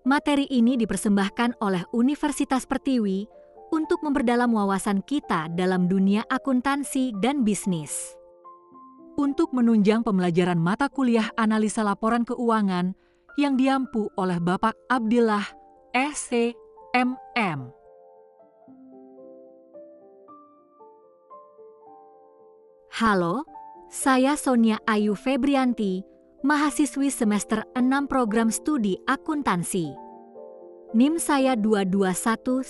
Materi ini dipersembahkan oleh Universitas Pertiwi untuk memperdalam wawasan kita dalam dunia akuntansi dan bisnis. Untuk menunjang pembelajaran mata kuliah analisa laporan keuangan yang diampu oleh Bapak Abdillah SC MM. Halo, saya Sonia Ayu Febrianti, mahasiswi semester 6 program studi akuntansi. NIM saya 221100119.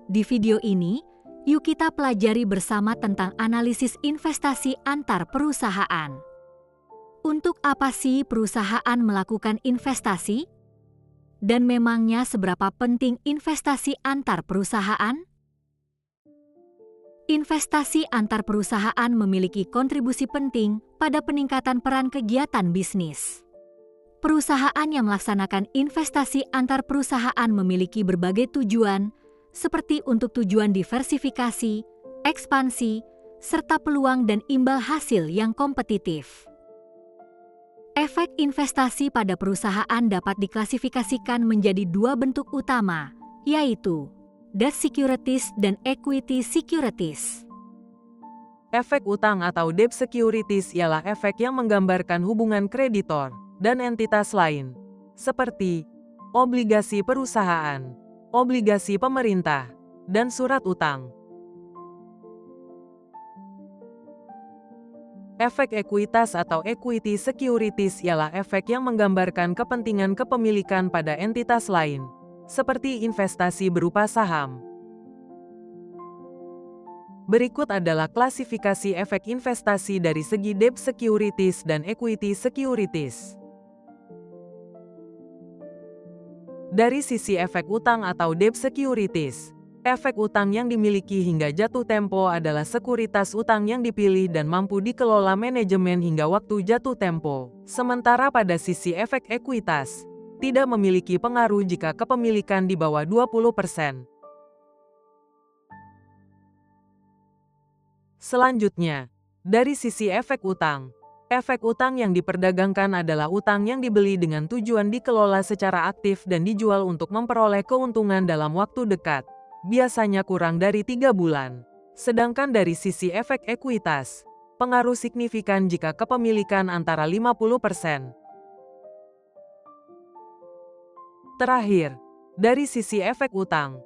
Di video ini, yuk kita pelajari bersama tentang analisis investasi antar perusahaan. Untuk apa sih perusahaan melakukan investasi? Dan memangnya seberapa penting investasi antar perusahaan? Investasi antar perusahaan memiliki kontribusi penting pada peningkatan peran kegiatan bisnis. Perusahaan yang melaksanakan investasi antar perusahaan memiliki berbagai tujuan, seperti untuk tujuan diversifikasi, ekspansi, serta peluang dan imbal hasil yang kompetitif. Efek investasi pada perusahaan dapat diklasifikasikan menjadi dua bentuk utama, yaitu debt securities dan equity securities. Efek utang atau debt securities ialah efek yang menggambarkan hubungan kreditor dan entitas lain, seperti obligasi perusahaan, obligasi pemerintah, dan surat utang. Efek ekuitas atau equity securities ialah efek yang menggambarkan kepentingan kepemilikan pada entitas lain, seperti investasi berupa saham. Berikut adalah klasifikasi efek investasi dari segi debt securities dan equity securities. Dari sisi efek utang atau debt securities, efek utang yang dimiliki hingga jatuh tempo adalah sekuritas utang yang dipilih dan mampu dikelola manajemen hingga waktu jatuh tempo. Sementara pada sisi efek ekuitas, tidak memiliki pengaruh jika kepemilikan di bawah 20%. Selanjutnya, dari sisi efek utang yang diperdagangkan adalah utang yang dibeli dengan tujuan dikelola secara aktif dan dijual untuk memperoleh keuntungan dalam waktu dekat, biasanya kurang dari 3 bulan. Sedangkan dari sisi efek ekuitas, pengaruh signifikan jika kepemilikan antara 50%. Terakhir, dari sisi efek utang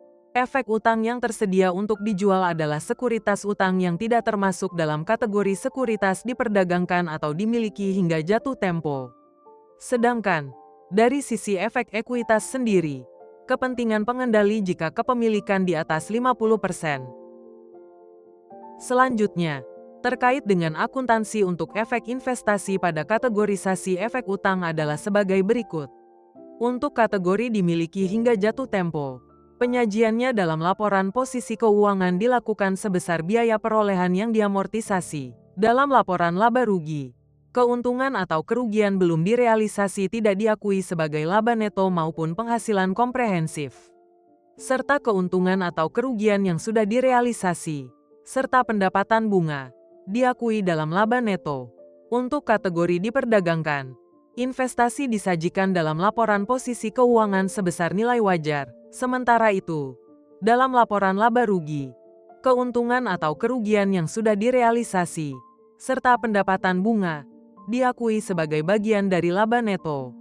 yang tersedia untuk dijual adalah sekuritas utang yang tidak termasuk dalam kategori sekuritas diperdagangkan atau dimiliki hingga jatuh tempo. Sedangkan, dari sisi efek ekuitas sendiri, kepentingan pengendali jika kepemilikan di atas 50%. Selanjutnya, terkait dengan akuntansi untuk efek investasi pada kategorisasi efek utang adalah sebagai berikut. Untuk kategori dimiliki hingga jatuh tempo, penyajiannya dalam laporan posisi keuangan dilakukan sebesar biaya perolehan yang diamortisasi. Dalam laporan laba rugi, keuntungan atau kerugian belum direalisasi tidak diakui sebagai laba neto maupun penghasilan komprehensif. Serta keuntungan atau kerugian yang sudah direalisasi, serta pendapatan bunga, diakui dalam laba neto. Untuk kategori diperdagangkan, investasi disajikan dalam laporan posisi keuangan sebesar nilai wajar. Sementara itu, dalam laporan laba rugi, keuntungan atau kerugian yang sudah direalisasi, serta pendapatan bunga, diakui sebagai bagian dari laba neto.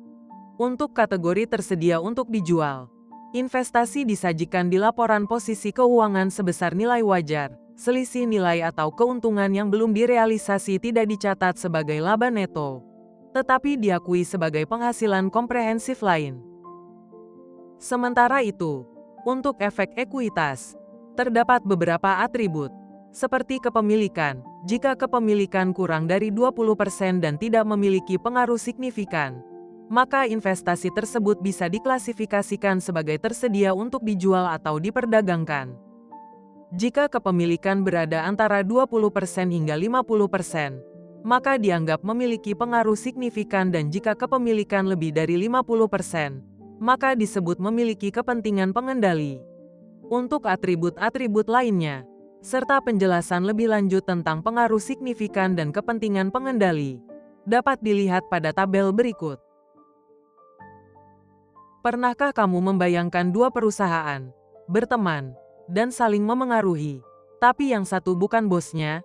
Untuk kategori tersedia untuk dijual, investasi disajikan di laporan posisi keuangan sebesar nilai wajar. Selisih nilai atau keuntungan yang belum direalisasi tidak dicatat sebagai laba neto, tetapi diakui sebagai penghasilan komprehensif lain. Sementara itu, untuk efek ekuitas, terdapat beberapa atribut, seperti kepemilikan. Jika kepemilikan kurang dari 20% dan tidak memiliki pengaruh signifikan, maka investasi tersebut bisa diklasifikasikan sebagai tersedia untuk dijual atau diperdagangkan. Jika kepemilikan berada antara 20% hingga 50%, maka dianggap memiliki pengaruh signifikan, dan jika kepemilikan lebih dari 50%, maka disebut memiliki kepentingan pengendali. Untuk atribut-atribut lainnya, serta penjelasan lebih lanjut tentang pengaruh signifikan dan kepentingan pengendali, dapat dilihat pada tabel berikut. Pernahkah kamu membayangkan dua perusahaan berteman dan saling memengaruhi, tapi yang satu bukan bosnya?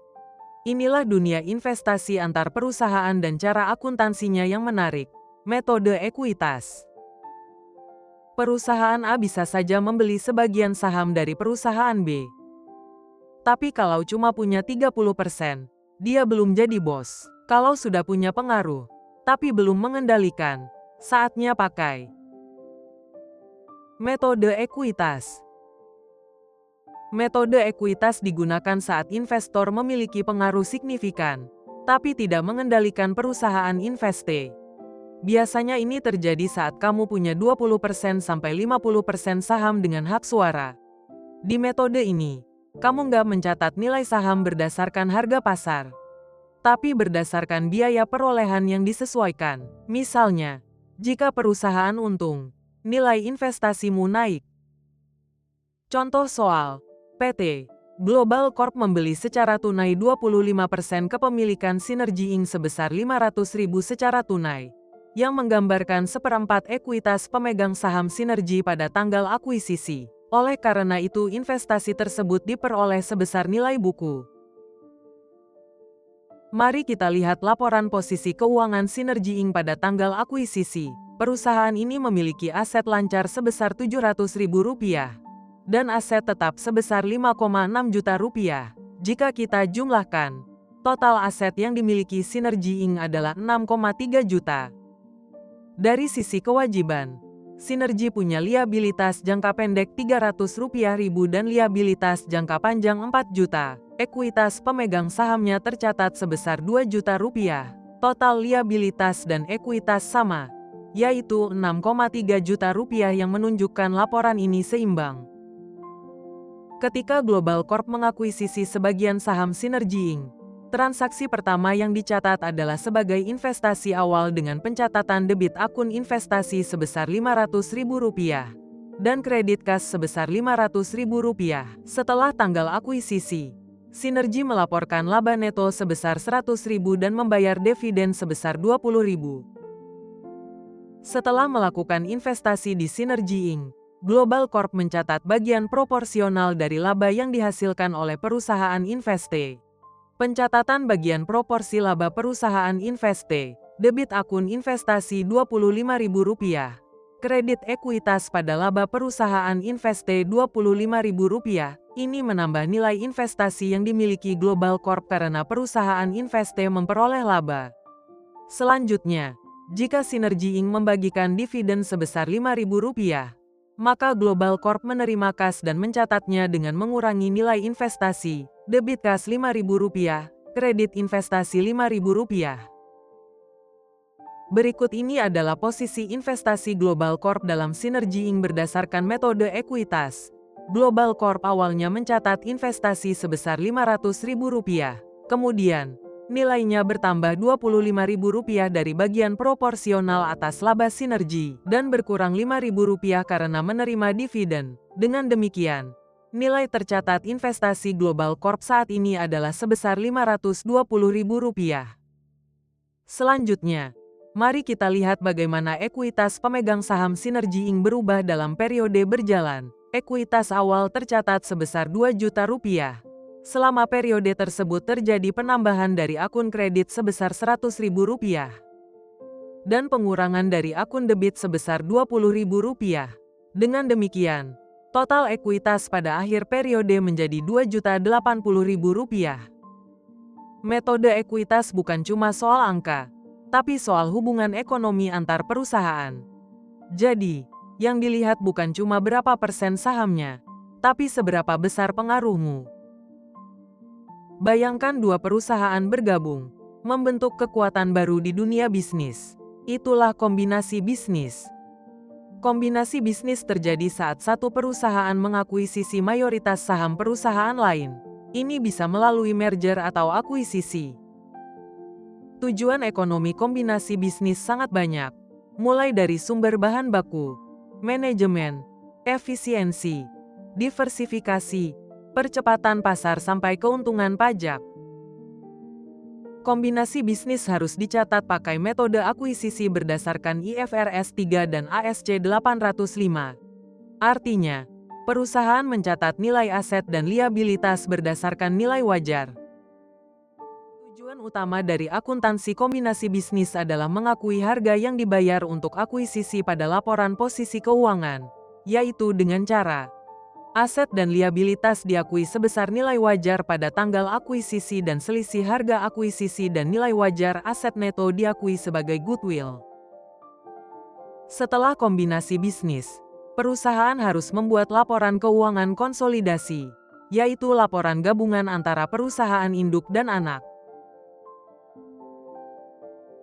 Inilah dunia investasi antar perusahaan dan cara akuntansinya yang menarik. Metode ekuitas. Perusahaan A bisa saja membeli sebagian saham dari perusahaan B. Tapi kalau cuma punya 30%, dia belum jadi bos. Kalau sudah punya pengaruh, tapi belum mengendalikan, saatnya pakai metode ekuitas. Metode ekuitas digunakan saat investor memiliki pengaruh signifikan, tapi tidak mengendalikan perusahaan investasi. Biasanya ini terjadi saat kamu punya 20% sampai 50% saham dengan hak suara. Di metode ini, kamu nggak mencatat nilai saham berdasarkan harga pasar, tapi berdasarkan biaya perolehan yang disesuaikan. Misalnya, jika perusahaan untung, nilai investasimu naik. Contoh soal, PT Global Corp membeli secara tunai 25% kepemilikan Sinergy Inc. sebesar 500.000 secara tunai, yang menggambarkan seperempat ekuitas pemegang saham Sinergy pada tanggal akuisisi. Oleh karena itu investasi tersebut diperoleh sebesar nilai buku. Mari kita lihat laporan posisi keuangan Sinergy Inc. pada tanggal akuisisi. Perusahaan ini memiliki aset lancar sebesar Rp700.000 dan aset tetap sebesar Rp5,6 juta. Jika kita jumlahkan, total aset yang dimiliki Sinergy Inc. adalah Rp6,3 juta. Dari sisi kewajiban, Sinergy punya liabilitas jangka pendek Rp300.000 dan liabilitas jangka panjang Rp4 juta. Ekuitas pemegang sahamnya tercatat sebesar Rp2 juta. Total liabilitas dan ekuitas sama, yaitu Rp6,3 juta yang menunjukkan laporan ini seimbang. Ketika Global Corp mengakuisisi sebagian saham Sinergy Inc., transaksi pertama yang dicatat adalah sebagai investasi awal dengan pencatatan debit akun investasi sebesar Rp500.000 dan kredit kas sebesar Rp500.000. Setelah tanggal akuisisi, Sinergy melaporkan laba neto sebesar Rp100.000 dan membayar dividen sebesar Rp20.000. Setelah melakukan investasi di Sinergy Inc., Global Corp mencatat bagian proporsional dari laba yang dihasilkan oleh perusahaan investasi. Pencatatan bagian proporsi laba perusahaan investasi, debit akun investasi Rp25.000, kredit ekuitas pada laba perusahaan investasi Rp25.000, ini menambah nilai investasi yang dimiliki Global Corp karena perusahaan investasi memperoleh laba. Selanjutnya, jika Sinergy Inc. membagikan dividen sebesar Rp5.000, maka Global Corp menerima kas dan mencatatnya dengan mengurangi nilai investasi, debit kas Rp5.000, kredit investasi Rp5.000. Berikut ini adalah posisi investasi Global Corp dalam Sinergy Inc. berdasarkan metode ekuitas. Global Corp awalnya mencatat investasi sebesar Rp500.000, kemudian nilainya bertambah Rp25.000 dari bagian proporsional atas laba Sinergy dan berkurang Rp5.000 karena menerima dividen. Dengan demikian, nilai tercatat investasi Global Corp saat ini adalah sebesar Rp520.000. Selanjutnya, mari kita lihat bagaimana ekuitas pemegang saham Sinergy Inc. berubah dalam periode berjalan. Ekuitas awal tercatat sebesar Rp2 juta. Selama periode tersebut terjadi penambahan dari akun kredit sebesar Rp100.000 dan pengurangan dari akun debit sebesar Rp20.000. Dengan demikian, total ekuitas pada akhir periode menjadi Rp2.080.000. Metode ekuitas bukan cuma soal angka, tapi soal hubungan ekonomi antar perusahaan. Jadi, yang dilihat bukan cuma berapa persen sahamnya, tapi seberapa besar pengaruhmu. Bayangkan dua perusahaan bergabung, membentuk kekuatan baru di dunia bisnis. Itulah kombinasi bisnis. Kombinasi bisnis terjadi saat satu perusahaan mengakuisisi mayoritas saham perusahaan lain. Ini bisa melalui merger atau akuisisi. Tujuan ekonomi kombinasi bisnis sangat banyak, mulai dari sumber bahan baku, manajemen, efisiensi, diversifikasi, percepatan pasar sampai keuntungan pajak. Kombinasi bisnis harus dicatat pakai metode akuisisi berdasarkan IFRS 3 dan ASC 805. Artinya, perusahaan mencatat nilai aset dan liabilitas berdasarkan nilai wajar. Tujuan utama dari akuntansi kombinasi bisnis adalah mengakui harga yang dibayar untuk akuisisi pada laporan posisi keuangan, yaitu dengan cara aset dan liabilitas diakui sebesar nilai wajar pada tanggal akuisisi dan selisih harga akuisisi dan nilai wajar aset neto diakui sebagai goodwill. Setelah kombinasi bisnis, perusahaan harus membuat laporan keuangan konsolidasi, yaitu laporan gabungan antara perusahaan induk dan anak.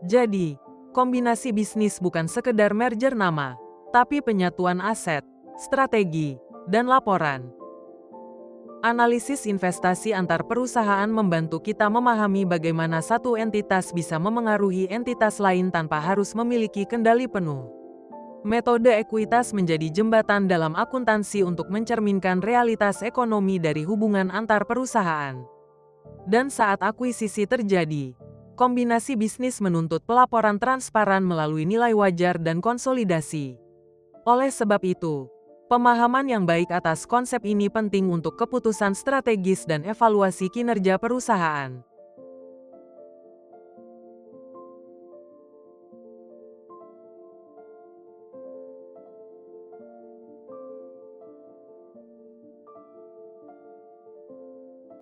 Jadi, kombinasi bisnis bukan sekedar merger nama, tapi penyatuan aset, strategi, dan laporan. Analisis investasi antar perusahaan membantu kita memahami bagaimana satu entitas bisa memengaruhi entitas lain tanpa harus memiliki kendali penuh. Metode ekuitas menjadi jembatan dalam akuntansi untuk mencerminkan realitas ekonomi dari hubungan antar perusahaan. Dan saat akuisisi terjadi, kombinasi bisnis menuntut pelaporan transparan melalui nilai wajar dan konsolidasi. Oleh sebab itu, pemahaman yang baik atas konsep ini penting untuk keputusan strategis dan evaluasi kinerja perusahaan.